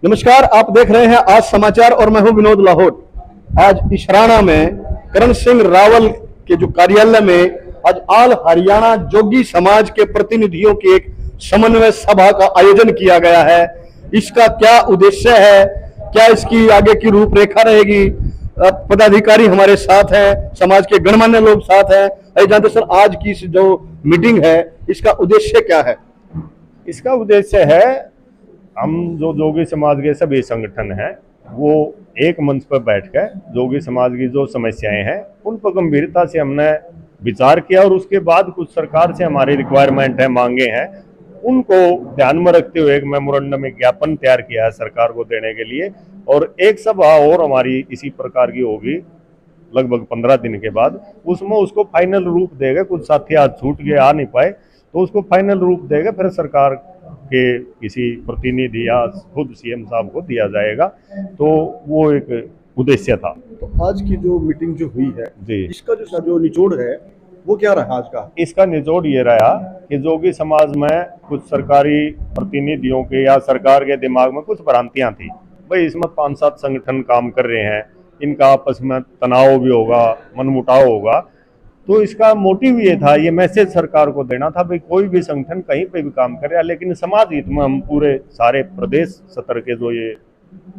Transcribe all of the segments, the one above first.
नमस्कार, आप देख रहे हैं आज समाचार और मैं हूं विनोद लाहौट। आज इशराना में करण सिंह रावल के जो कार्यालय में आज ऑल हरियाणा जोगी समाज के प्रतिनिधियों की एक समन्वय सभा का आयोजन किया गया है। इसका क्या उद्देश्य है, क्या इसकी आगे की रूपरेखा रहेगी, पदाधिकारी हमारे साथ हैं, समाज के गणमान्य लोग साथ हैं। अरे जानते सर, आज की जो मीटिंग है इसका उद्देश्य क्या है? इसका उद्देश्य है, हम जो जोगी समाज के सभी संगठन हैं वो एक मंच पर बैठकर जोगी समाज की जो समस्याएं हैं उन पर गंभीरता से हमने विचार किया और उसके बाद कुछ सरकार से हमारी रिक्वायरमेंट है, मांगे हैं, उनको ध्यान में रखते हुए एक मेमोरेंडम में ज्ञापन तैयार किया है सरकार को देने के लिए। और एक सभा और हमारी इसी प्रकार की होगी लगभग 15 दिन के बाद, उसमें उसको फाइनल रूप देगा। कुछ साथी आज छूट गए, आ नहीं पाए, तो उसको फाइनल रूप देगा, फिर सरकार के किसी प्रतिनिधि या खुद सीएम साहब को दिया जाएगा। तो वो एक उद्देश्य था। तो आज की जो मीटिंग जो हुई है जी, इसका जो निचोड़ है वो क्या रहा आज का? इसका निचोड़ ये रहा कि जोगी समाज में कुछ सरकारी प्रतिनिधियों के या सरकार के दिमाग में कुछ भ्रांतियां थी। भाई इसमें 5-7 संगठन काम कर रहे हैं, इनका आपस में तनाव भी होगा, मनमुटाव होगा। तो इसका मोटिव ये था, ये मैसेज सरकार को देना था, भाई कोई भी संगठन कहीं पे भी काम कर रहा है, लेकिन समाज हित में हम पूरे सारे प्रदेश स्तर के जो ये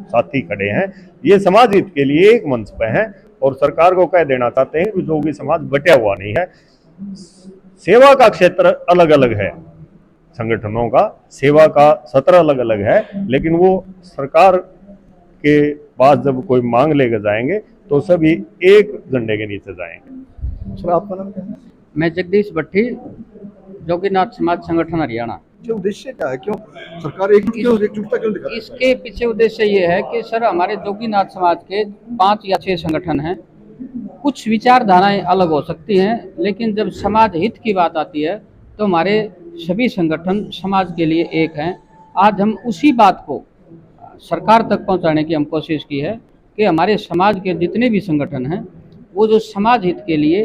साथी खड़े हैं ये समाज हित के लिए एक मंच पे हैं और सरकार को कह देना चाहते हैं कि जोगी समाज बटा हुआ नहीं है। सेवा का क्षेत्र अलग अलग है, संगठनों का सेवा का सत्र अलग अलग है, लेकिन वो सरकार के पास जब कोई मांग लेकर जाएंगे तो सभी एक झंडे के नीचे जाएंगे। सर, आपका नाम क्या है? मैं जगदीश भट्टी, जोगीनाथ समाज संगठन हरियाणा। क्या उद्देश्य क्या है? क्यों सरकार एकजुटता क्यों दिखाती है? इसके पीछे उद्देश्य ये है कि सर हमारे जोगीनाथ समाज के 5 या 6 संगठन हैं। कुछ विचारधाराएं अलग हो सकती हैं, लेकिन जब समाज हित की बात आती है तो हमारे सभी संगठन समाज के लिए एक हैं। आज हम उसी बात को सरकार तक पहुंचाने की हम कोशिश की है कि हमारे समाज के जितने भी संगठन हैं वो जो समाज हित के लिए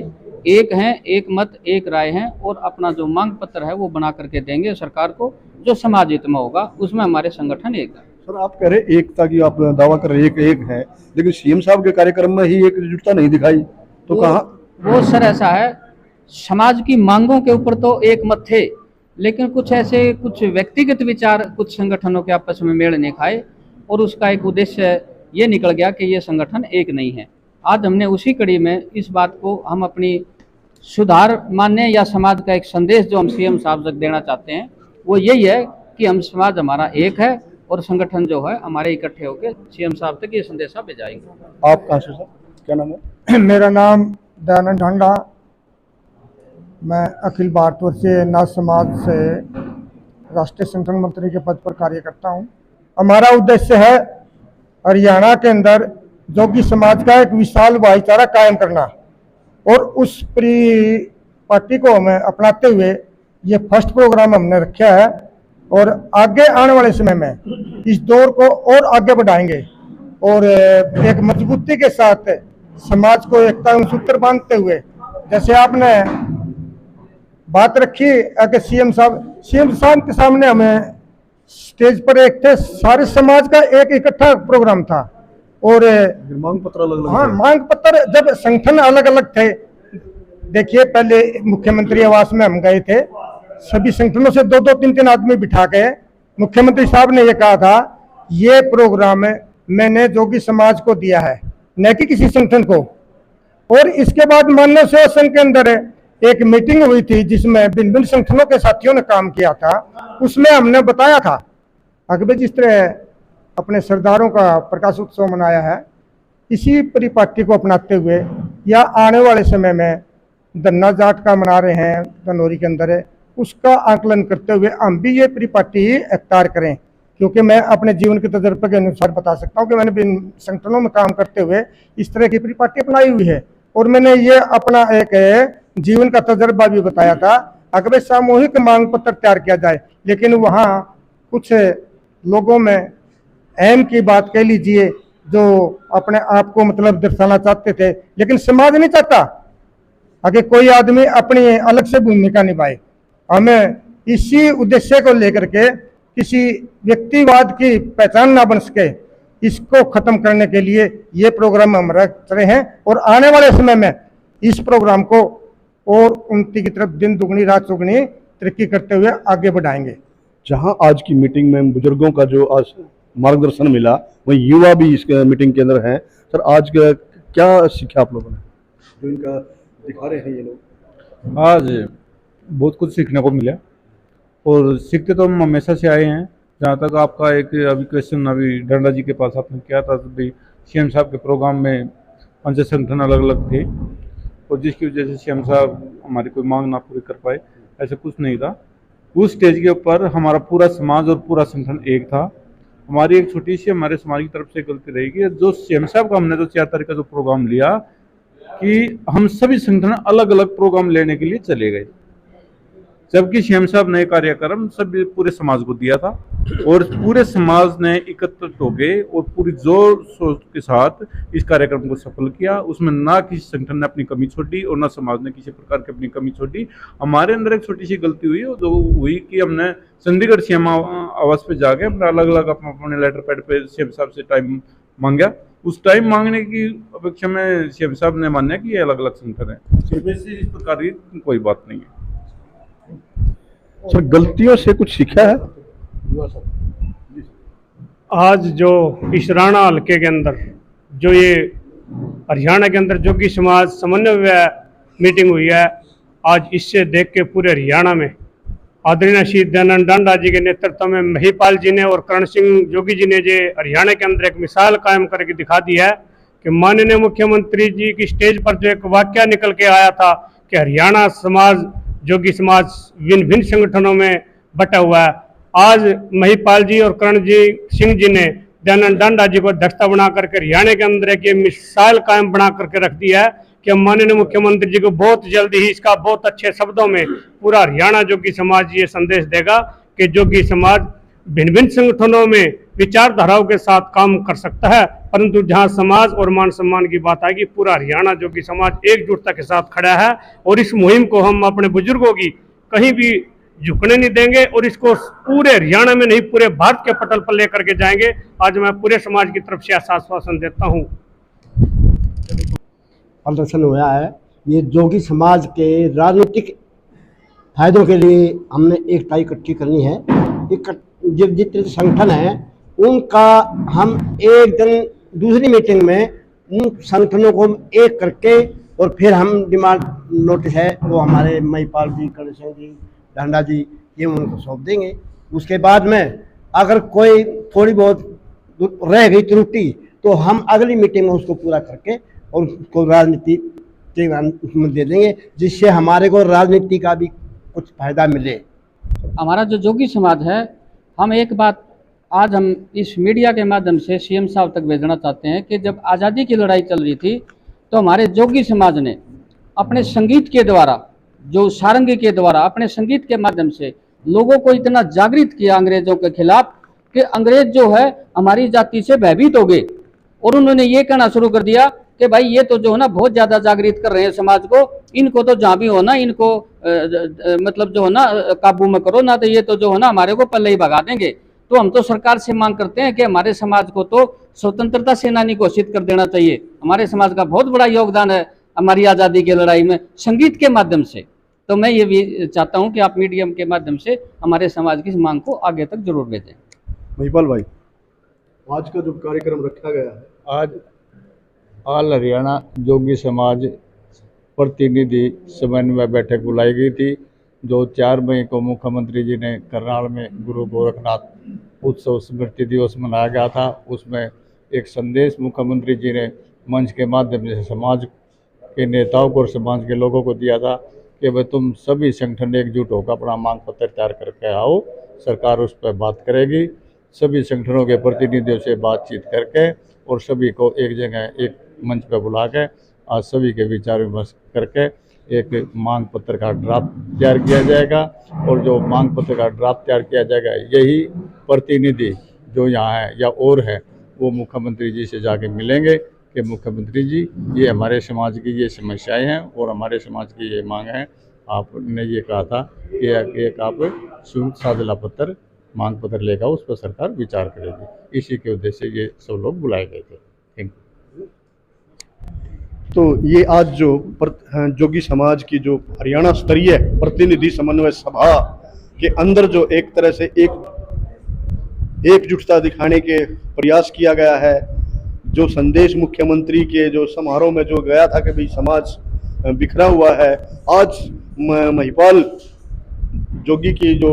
एक हैं, एक मत एक राय हैं और अपना जो मांग पत्र है वो बना करके देंगे सरकार को, जो समाज हित में होगा उसमें हमारे संगठन एक है। सर, आप कह रहे एकता की, आप दावा कर रहे एक है, लेकिन सीएम साहब के कार्यक्रम में ही एकजुटता नहीं दिखाई, तो कहाँ? वो सर ऐसा है, समाज की मांगों के ऊपर तो एक मत थे, लेकिन कुछ ऐसे कुछ व्यक्तिगत विचार कुछ संगठनों के आपस में मेल नहीं खाए और उसका एक उद्देश्य ये निकल गया कि ये संगठन एक नहीं है। आज हमने उसी कड़ी में इस बात को हम अपनी सुधार मानने या समाज का एक संदेश जो हम सीएम साहब तक देना चाहते हैं वो यही है कि हम समाज हमारा एक है और संगठन जो है हमारे इकट्ठे होकर सीएम साहब तक ये संदेशा भेजाएंगे। आप कहाँ से सर, क्या नाम है? मेरा नाम दयानंद ढांडा, मैं अखिल भारतवर्षीय नाथ समाज से राष्ट्रीय संगठन मंत्री के पद पर कार्य करता हूं। हमारा उद्देश्य है हरियाणा के अंदर जोगी समाज का एक विशाल भाईचारा कायम करना और उस पार्टी को हमें अपनाते हुए ये फर्स्ट प्रोग्राम हमने रखा है और आगे आने वाले समय में इस दौर को और आगे बढ़ाएंगे और एक मजबूती के साथ समाज को एकता में सूत्र बांधते हुए, जैसे आपने बात रखी कि सीएम साहब के सामने हमें स्टेज पर एक थे, सारे समाज का एक इकट्ठा प्रोग्राम था और मांग पत्र अलग, हाँ, मांग पत्र जब संगठन अलग अलग थे। देखिए, पहले मुख्यमंत्री आवास में हम गए थे, सभी संगठनों से 2-2, 3-3 आदमी बिठा के मुख्यमंत्री साहब ने ये कहा था ये प्रोग्राम मैंने जोगी समाज को दिया है, न कि किसी संगठन को। और इसके बाद मानव सेवा संघ के अंदर एक मीटिंग हुई थी जिसमें भिन्न भिन्न संगठनों के साथियों ने काम किया था। उसमें हमने बताया था अगर जिस तरह अपने सरदारों का प्रकाश उत्सव मनाया है, इसी परिपाटी को अपनाते हुए या आने वाले समय में धन्ना जाट का मना रहे हैं धनौरी के अंदर, उसका आकलन करते हुए हम भी ये परिपाटी ही अख्तियार करें। क्योंकि मैं अपने जीवन के तजर्बे के अनुसार बता सकता हूँ कि मैंने भी संगठनों में काम करते हुए इस तरह की परिपाटी अपनाई हुई है और मैंने ये अपना एक जीवन का तजर्बा भी बताया था। अगर सामूहिक मांग पत्र तैयार किया जाए, लेकिन वहाँ कुछ लोगों में अहम की बात कह लीजिए जो अपने आप को मतलब दर्शाना चाहते थे, लेकिन समाज नहीं चाहता आगे कोई आदमी अपनी अलग से भूमिका निभाए। हमें इसी उद्देश्य को लेकर के किसी व्यक्तिवाद की पहचान ना बन सके, इसको खत्म करने के लिए ये प्रोग्राम हम रख रहे हैं और आने वाले समय में इस प्रोग्राम को और उन्नति की तरफ दिन दुगनी रात चौगुनी तरक्की करते हुए आगे बढ़ाएंगे। जहां आज की मीटिंग में बुजुर्गों का जो आज मार्गदर्शन मिला, वहीं युवा भी इस मीटिंग के अंदर हैं। सर, आज क्या सीखा आप लोगों ने, जो इनका दिखा रहे हैं ये लोग? आज बहुत कुछ सीखने को मिला और सीखते तो हम हमेशा से आए हैं। जहाँ तक आपका एक अभी क्वेश्चन अभी डंडा जी के पास आपने किया था, तो भी सीएम साहब के प्रोग्राम में 5 संगठन अलग अलग थे और जिसकी वजह से सीएम साहब हमारी कोई मांग ना पूरी कर पाए, ऐसा कुछ नहीं था। उस स्टेज के ऊपर हमारा पूरा समाज और पूरा संगठन एक था। हमारी एक छोटी सी हमारे समाज की तरफ से गलती रहेगी, जो सीएम साहब का हमने जो 4 तारीख का जो प्रोग्राम लिया कि हम सभी संगठन अलग अलग प्रोग्राम लेने के लिए चले गए, जबकि सीएम साहब ने कार्यक्रम सभी पूरे समाज को दिया था और पूरे समाज ने एकत्रित हो गए और पूरी जोर शोर के साथ इस कार्यक्रम को सफल किया। उसमें ना किसी संगठन ने अपनी कमी छोड़ी और ना समाज ने किसी प्रकार की अपनी कमी छोड़ी। हमारे अंदर एक छोटी सी गलती हुई, जो हुई कि हमने चंडीगढ़ सीएम आवास पे जाके अपना अलग अलग अपने लेटर पैड पे सीएम साहब से टाइम मांगा। उस टाइम मांगने की अपेक्षा में सीएम साहब ने माना कि ये अलग अलग संगठन है। इस प्रकार की कोई बात नहीं है। सर, गलतियों से कुछ सीखा है? आज जो इशराना हल्के के अंदर जो ये हरियाणा के अंदर जोगी समाज समन्वय मीटिंग हुई है, आज इससे देख के पूरे हरियाणा में आदरणीय श्री दयानंद डांडा जी के नेतृत्व में महिपाल जी ने और करण सिंह जोगी जी ने जो हरियाणा के अंदर एक मिसाल कायम करके दिखा दी है कि माननीय मुख्यमंत्री जी की स्टेज पर जो एक वाक्य निकल के आया था कि हरियाणा समाज जोगी समाज भिन्न भिन्न संगठनों में बटा हुआ है। आज महिपाल जी और करण जी सिंह जी ने दयानंद डांडा जी को अध्यक्षता बना करके हरियाणा के अंदर एक ये मिसाल कायम बना करके रख दिया है कि माननीय मुख्यमंत्री जी को बहुत जल्दी ही इसका बहुत अच्छे शब्दों में पूरा हरियाणा जोगी समाज ये संदेश देगा कि जोगी समाज भिन्न भिन्न संगठनों में विचारधाराओं के साथ काम कर सकता है, परंतु जहां समाज और मान सम्मान की बात आएगी, पूरा हरियाणा जोगी समाज एकजुटता के साथ खड़ा है और इस मुहिम को हम अपने बुजुर्गों की कहीं भी झुकने नहीं देंगे और इसको पूरे हरियाणा में नहीं पूरे भारत के पटल पर लेकर के जाएंगे। आज मैं पूरे समाज की तरफ से आश्वासन देता हूँ। प्रदर्शन हुआ है, ये जोगी समाज के राजनीतिक फायदों के लिए हमने एकता इकट्ठी करनी है। जितने संगठन हैं उनका हम एक दिन दूसरी मीटिंग में उन संगठनों को एक करके और फिर हम डिमांड नोटिस है वो हमारे महिपाल जी, करण सिंह जी, डांडा जी, ये उनको सौंप देंगे। उसके बाद में अगर कोई थोड़ी बहुत रह गई त्रुटि तो हम अगली मीटिंग में उसको पूरा करके और उसको राजनीति में दे देंगे, जिससे हमारे को राजनीति का भी कुछ फायदा मिले। हमारा जो जोगी समाज है, हम एक बात आज हम इस मीडिया के माध्यम से सीएम साहब तक भेजना चाहते हैं कि जब आज़ादी की लड़ाई चल रही थी तो हमारे जोगी समाज ने अपने संगीत के द्वारा, जो सारंगी के द्वारा, अपने संगीत के माध्यम से लोगों को इतना जागृत किया अंग्रेजों के खिलाफ कि अंग्रेज जो है हमारी जाति से भयभीत हो गए और उन्होंने ये कहना शुरू कर दिया कि भाई ये तो जो है ना बहुत ज़्यादा जागृत कर रहे हैं समाज को, इनको तो जहाँ भी हो ना इनको मतलब जो है ना काबू में करो, ना तो ये तो जो है ना हमारे को पल्ले ही भगा देंगे। तो हम तो सरकार से मांग करते हैं कि हमारे समाज को तो स्वतंत्रता सेनानी घोषित कर देना चाहिए। हमारे समाज का बहुत बड़ा योगदान है हमारी आज़ादी की लड़ाई में संगीत के माध्यम से। तो मैं ये भी चाहता हूँ कि आप मीडियम के माध्यम से हमारे समाज की मांग को आगे तक जरूर भेजें। महिपाल भाई, आज का जो कार्यक्रम रखा गया है, आज ऑल हरियाणा जोगी समाज प्रतिनिधि समन्वय बैठक बुलाई गई थी, जो 4 मई को मुख्यमंत्री जी ने करनाल में गुरु गोरखनाथ उत्सव स्मृति दिवस मनाया गया था। उसमें एक संदेश मुख्यमंत्री जी ने मंच के माध्यम से समाज के नेताओं को और समाज के लोगों को दिया था कि भाई तुम सभी संगठन एकजुट होकर अपना मांग पत्र तैयार करके आओ, सरकार उस पर बात करेगी। सभी संगठनों के प्रतिनिधियों से बातचीत करके और सभी को एक जगह एक मंच पर बुला के आज सभी के विचार विमर्श करके एक मांग पत्र का ड्राफ्ट तैयार किया जाएगा और जो मांग पत्र का ड्राफ्ट तैयार किया जाएगा, यही प्रतिनिधि जो यहाँ है या और है वो मुख्यमंत्री जी से जाके मिलेंगे कि मुख्यमंत्री जी ये हमारे समाज की ये समस्याएं हैं और हमारे समाज की ये मांग है। आपने ये कहा था कि एक आप संयुक्त साझेदारी पत्र मांग पत्र लेगा, उस पर सरकार विचार करेगी। इसी के उद्देश्य से ये सब लोग बुलाए गए थे। Thank you. तो ये आज जो जोगी समाज की जो हरियाणा स्तरीय प्रतिनिधि समन्वय सभा के अंदर जो एक तरह से एकजुटता दिखाने के प्रयास किया गया है, जो संदेश मुख्यमंत्री के जो समारोह में जो गया था कि भाई समाज बिखरा हुआ है, आज महिपाल जोगी की जो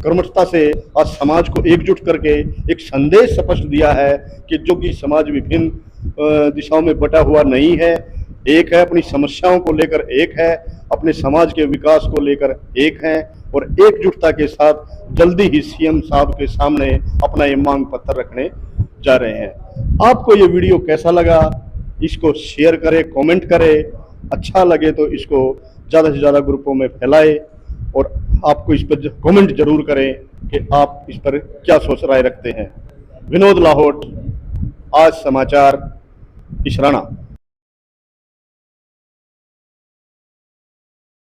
कर्मठता से आज समाज को एकजुट करके एक संदेश स्पष्ट दिया है कि जोगी समाज विभिन्न दिशाओं में बटा हुआ नहीं है, एक है, अपनी समस्याओं को लेकर एक है, अपने समाज के विकास को लेकर एक है और एकजुटता के साथ जल्दी ही सीएम साहब के सामने अपना ये मांग पत्र रखने जा रहे हैं। आपको ये वीडियो कैसा लगा, इसको शेयर करें, कमेंट करें, अच्छा लगे तो इसको ज़्यादा से ज़्यादा ग्रुपों में फैलाएं और आपको इस पर कमेंट जरूर करें कि आप इस पर क्या सोच राय रखते हैं। विनोद लाहौट, आज समाचार, इशराना।